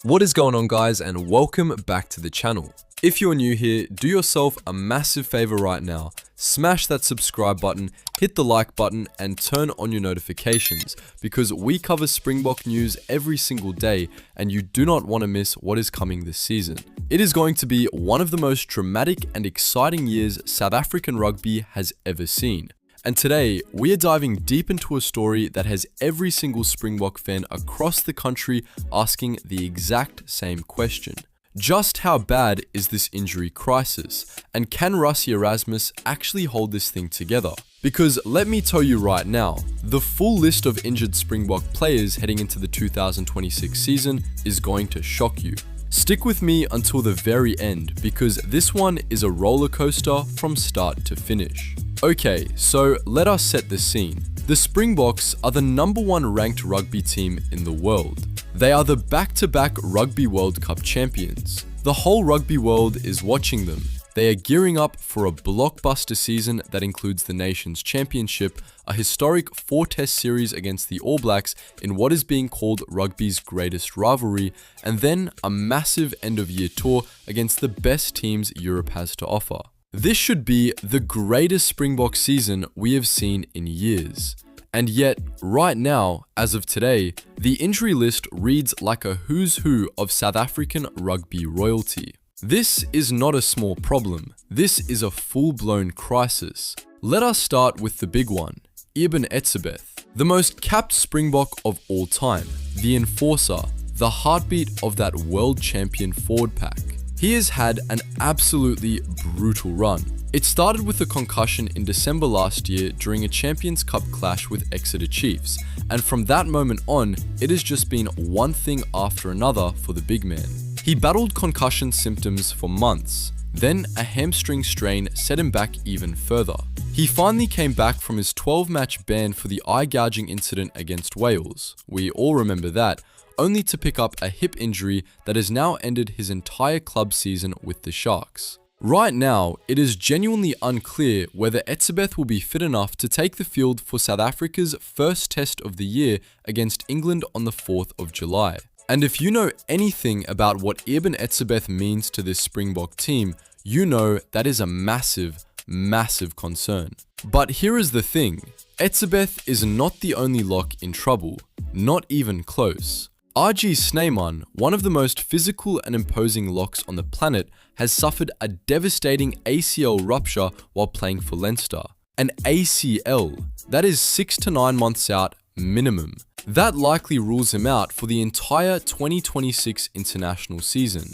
What is going on, guys, and welcome back to the channel. If you're new here, do yourself a massive favor right now. Smash that subscribe button, hit the like button, and turn on your notifications because we cover Springbok news every single day and you do not want to miss what is coming this season. It is going to be one of the most dramatic and exciting years South African rugby has ever seen. And today, we are diving deep into a story that has every single Springbok fan across the country asking the exact same question. Just how bad is this injury crisis? And can Rassie Erasmus actually hold this thing together? Because let me tell you right now, the full list of injured Springbok players heading into the 2026 season is going to shock you. Stick with me until the very end because this one is a roller coaster from start to finish. Okay, so let us set the scene. The Springboks are the #1 ranked rugby team in the world. They are the back-to-back Rugby World Cup champions. The whole rugby world is watching them. They are gearing up for a blockbuster season that includes the Nations Championship, a historic 4-test series against the All Blacks in what is being called rugby's greatest rivalry, and then a massive end-of-year tour against the best teams Europe has to offer. This should be the greatest Springbok season we have seen in years. And yet, right now, as of today, the injury list reads like a who's who of South African rugby royalty. This is not a small problem. This is a full-blown crisis. Let us start with the big one, Etzebeth, the most capped Springbok of all time, the enforcer, the heartbeat of that world champion forward pack. He has had an absolutely brutal run. It started with a concussion in December last year during a Champions Cup clash with Exeter Chiefs, and from that moment on, it has just been one thing after another for the big man. He battled concussion symptoms for months, then a hamstring strain set him back even further. He finally came back from his 12-match ban for the eye-gouging incident against Wales. We all remember that, only to pick up a hip injury that has now ended his entire club season with the Sharks. Right now, it is genuinely unclear whether Etzebeth will be fit enough to take the field for South Africa's first test of the year against England on the 4th of July. And if you know anything about what Etzebeth means to this Springbok team, you know that is a massive, massive concern. But here is the thing, Etzebeth is not the only lock in trouble, not even close. RG Snyman, one of the most physical and imposing locks on the planet, has suffered a devastating ACL rupture while playing for Leinster. An ACL, that is 6 to 9 months out minimum. That likely rules him out for the entire 2026 international season.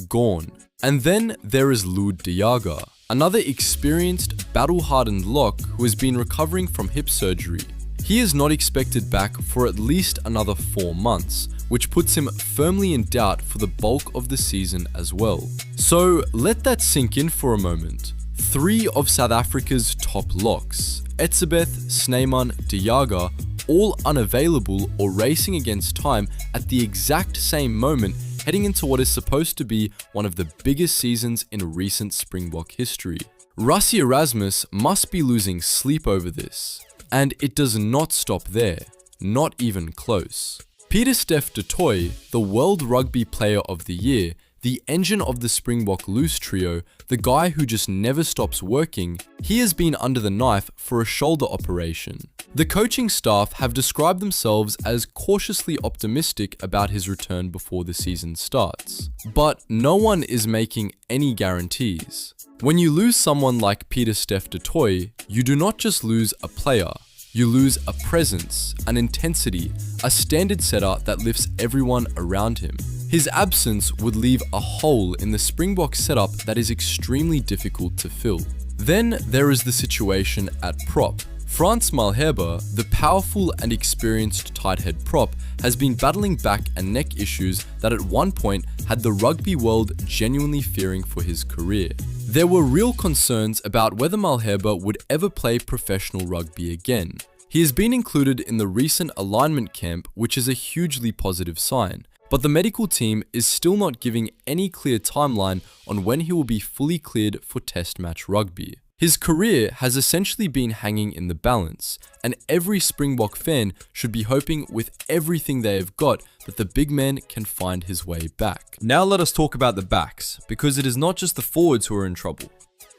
Gone. And then there is Lud Diaga, another experienced, battle-hardened lock who has been recovering from hip surgery. He is not expected back for at least another 4 months, which puts him firmly in doubt for the bulk of the season as well. So let that sink in for a moment. 3 of South Africa's top locks, Etzebeth, Snyman, Diaga, all unavailable or racing against time at the exact same moment, heading into what is supposed to be one of the biggest seasons in recent Springbok history. Rassie Erasmus must be losing sleep over this. And it does not stop there, not even close. Pieter-Steph du Toit, the World Rugby Player of the Year, the engine of the Springbok loose trio, the guy who just never stops working, he has been under the knife for a shoulder operation. The coaching staff have described themselves as cautiously optimistic about his return before the season starts. But no one is making any guarantees. When you lose someone like Pieter-Steph du Toit, you do not just lose a player, you lose a presence, an intensity, a standard setter that lifts everyone around him. His absence would leave a hole in the Springbok setup that is extremely difficult to fill. Then there is the situation at prop. Frans Malherbe, the powerful and experienced tight head prop, has been battling back and neck issues that at one point had the rugby world genuinely fearing for his career. There were real concerns about whether Malherbe would ever play professional rugby again. He has been included in the recent alignment camp, which is a hugely positive sign, but the medical team is still not giving any clear timeline on when he will be fully cleared for test match rugby. His career has essentially been hanging in the balance, and every Springbok fan should be hoping with everything they have got that the big man can find his way back. Now let us talk about the backs, because it is not just the forwards who are in trouble.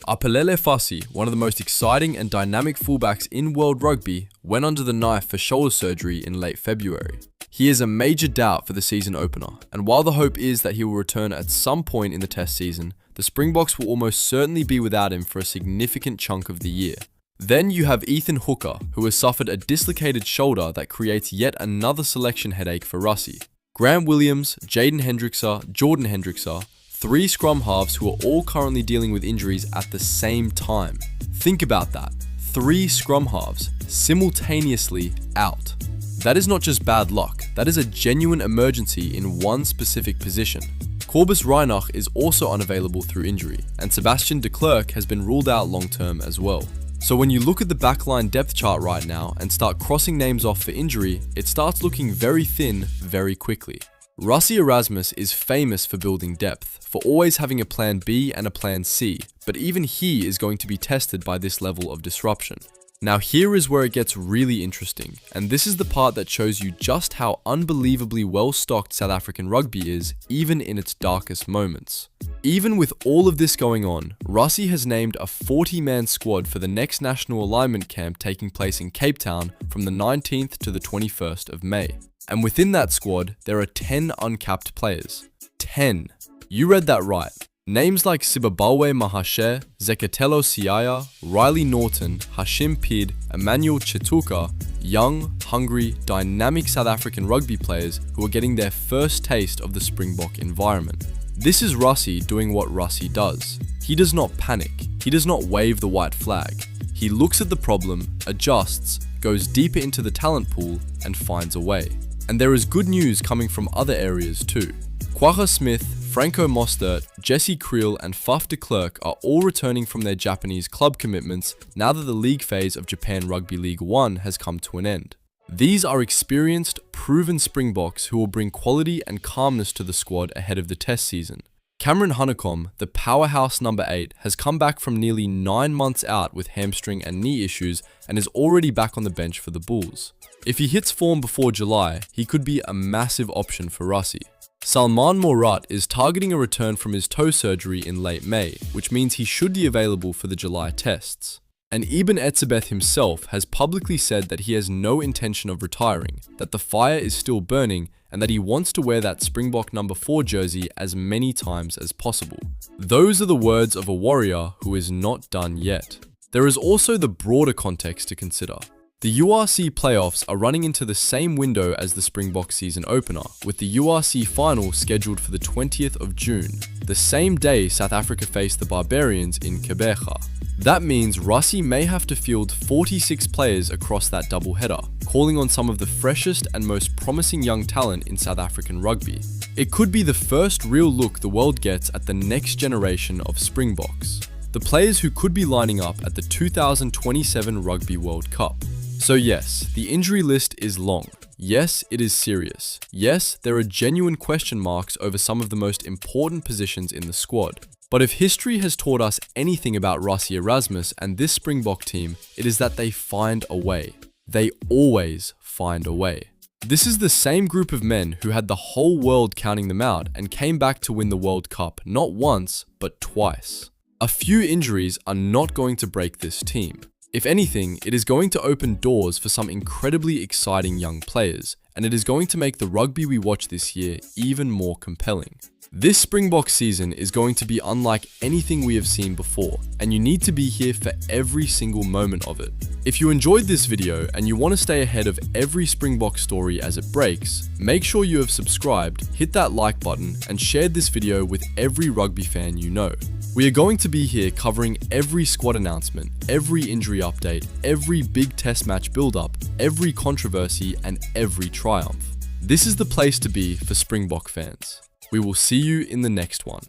Allende, one of the most exciting and dynamic fullbacks in world rugby, went under the knife for shoulder surgery in late February. He is a major doubt for the season opener, and while the hope is that he will return at some point in the test season, the Springboks will almost certainly be without him for a significant chunk of the year. Then you have Ethan Hooker, who has suffered a dislocated shoulder that creates yet another selection headache for Rassie. Grant Williams, Jaden Hendrickse, Jordan Hendrickse, 3 scrum halves who are all currently dealing with injuries at the same time. Think about that, 3 scrum halves simultaneously out. That is not just bad luck, that is a genuine emergency in one specific position. Cobus Reinach is also unavailable through injury, and Sebastian de Klerk has been ruled out long term as well. So when you look at the backline depth chart right now and start crossing names off for injury, it starts looking very thin very quickly. Rassie Erasmus is famous for building depth, for always having a plan B and a plan C, but even he is going to be tested by this level of disruption. Now here is where it gets really interesting, and this is the part that shows you just how unbelievably well stocked South African rugby is, even in its darkest moments. Even with all of this going on, Rassie has named a 40-man squad for the next national alignment camp taking place in Cape Town from the 19th to the 21st of May. And within that squad, there are 10 uncapped players. 10. You read that right. Names like Sibabawe Mahashe, Zekatelo Siaya, Riley Norton, Hashim Pid, Emmanuel Chituka, young, hungry, dynamic South African rugby players who are getting their first taste of the Springbok environment. This is Rassie doing what Rassie does. He does not panic. He does not wave the white flag. He looks at the problem, adjusts, goes deeper into the talent pool, and finds a way. And there is good news coming from other areas too. Kwagga Smith, Franco Mostert, Jesse Kriel, and Faf de Klerk are all returning from their Japanese club commitments now that the league phase of Japan Rugby League 1 has come to an end. These are experienced, proven Springboks who will bring quality and calmness to the squad ahead of the test season. Cameron Honeycomb, the powerhouse number 8, has come back from nearly 9 months out with hamstring and knee issues and is already back on the bench for the Bulls. If he hits form before July, he could be a massive option for Rassie. Salman Morat is targeting a return from his toe surgery in late May, which means he should be available for the July tests. And Ibn Etzebeth himself has publicly said that he has no intention of retiring, that the fire is still burning, and that he wants to wear that Springbok number 4 jersey as many times as possible. Those are the words of a warrior who is not done yet. There is also the broader context to consider. The URC playoffs are running into the same window as the Springbok season opener, with the URC final scheduled for the 20th of June, the same day South Africa face the Barbarians in Gqeberha. That means Rassie may have to field 46 players across that doubleheader, calling on some of the freshest and most promising young talent in South African rugby. It could be the first real look the world gets at the next generation of Springboks, the players who could be lining up at the 2027 Rugby World Cup. So yes, the injury list is long. Yes, it is serious. Yes, there are genuine question marks over some of the most important positions in the squad. But if history has taught us anything about Rassie Erasmus and this Springbok team, it is that they find a way. They always find a way. This is the same group of men who had the whole world counting them out and came back to win the World Cup not once, but twice. A few injuries are not going to break this team. If anything, it is going to open doors for some incredibly exciting young players, and it is going to make the rugby we watch this year even more compelling. This Springbok season is going to be unlike anything we have seen before, and you need to be here for every single moment of it. If you enjoyed this video and you want to stay ahead of every Springbok story as it breaks, make sure you have subscribed, hit that like button, and shared this video with every rugby fan you know. We are going to be here covering every squad announcement, every injury update, every big test match build-up, every controversy, and every triumph. This is the place to be for Springbok fans. We will see you in the next one.